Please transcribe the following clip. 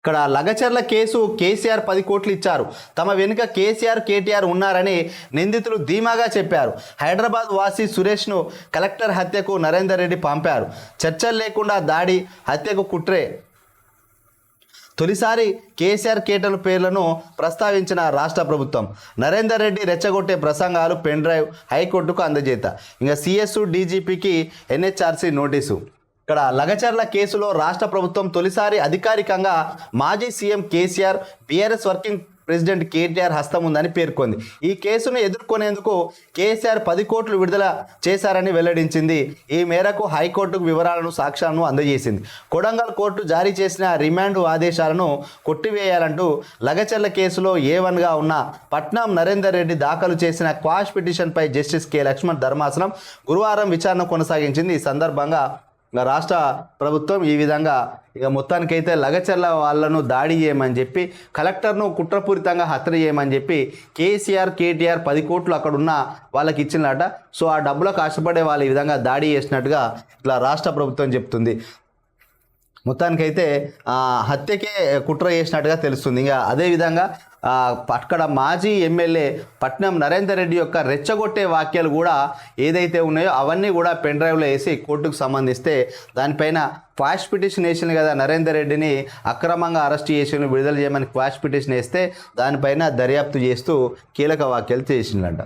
ఇక్కడ లగచర్ల కేసు కేసీఆర్ 10 కోట్లు ఇచ్చారు. తమ వెనుక కేసీఆర్ కేటీఆర్ ఉన్నారని నిందితులు ధీమాగా చెప్పారు. హైదరాబాద్ వాసి సురేష్ను కలెక్టర్ హత్యకు నరేందర్ రెడ్డి పంపారు. చర్చలు లేకుండా దాడి, హత్యకు కుట్రే. తొలిసారి కేసీఆర్ కేటీఆర్ పేర్లను ప్రస్తావించిన రాష్ట్ర ప్రభుత్వం. నరేందర్ రెడ్డి రెచ్చగొట్టే ప్రసంగాలు పెన్ డ్రైవ్ హైకోర్టుకు అందజేత. ఇంకా సిఎస్ డీజీపీకి ఎన్హెచ్ఆర్సీ నోటీసు. ఇక్కడ లగచర్ల కేసులో రాష్ట్ర ప్రభుత్వం తొలిసారి అధికారికంగా మాజీ CM KCR, BRS working president KTR హస్తం ఉందని పేర్కొంది. ఈ కేసును ఎదుర్కొనేందుకు కేసీఆర్ 10 కోట్లు విడుదల చేశారని వెల్లడించింది. ఈ మేరకు హైకోర్టుకు వివరాలను, సాక్ష్యాలను అందజేసింది. కొడంగల్ కోర్టు జారీ చేసిన రిమాండ్ ఆదేశాలను కొట్టివేయాలంటూ లగచర్ల కేసులో A1గా ఉన్న పట్నం నరేందర్ రెడ్డి దాఖలు చేసిన క్వాష్ పిటిషన్పై జస్టిస్ కె లక్ష్మణ్ ధర్మాసనం గురువారం విచారణ కొనసాగించింది. ఈ సందర్భంగా రాష్ట్ర ప్రభుత్వం ఈ విధంగా మొత్తానికైతే లగచర్ల వాళ్ళను దాడి చేయమని చెప్పి, కలెక్టర్ను కుట్రపూరితంగా హత్య చేయమని చెప్పి కేసీఆర్ కేటీఆర్ 10 కోట్లు అక్కడున్న వాళ్ళకి ఇచ్చినట. సో ఆ డబ్బులకు ఆశపడే వాళ్ళు ఈ విధంగా దాడి చేసినట్టుగా ఇట్లా రాష్ట్ర ప్రభుత్వం చెప్తుంది. మొత్తానికైతే హత్యకే కుట్ర చేసినట్టుగా తెలుస్తుంది. ఇంకా అదేవిధంగా అక్కడ మాజీ ఎమ్మెల్యే పట్నం నరేందర్ రెడ్డి యొక్క రెచ్చగొట్టే వాక్యాలు కూడా ఏదైతే ఉన్నాయో అవన్నీ కూడా పెన్ డ్రైవ్లో వేసి కోర్టుకు సంబంధిస్తే దానిపైన క్వాష్ పిటిషన్ వేసింది కదా, నరేందర్ రెడ్డిని అక్రమంగా అరెస్ట్ చేసి విడుదల చేయమని క్వాష్ పిటిషన్ వేస్తే దానిపైన దర్యాప్తు చేస్తూ కీలక వ్యాఖ్యలు చేసిందంట.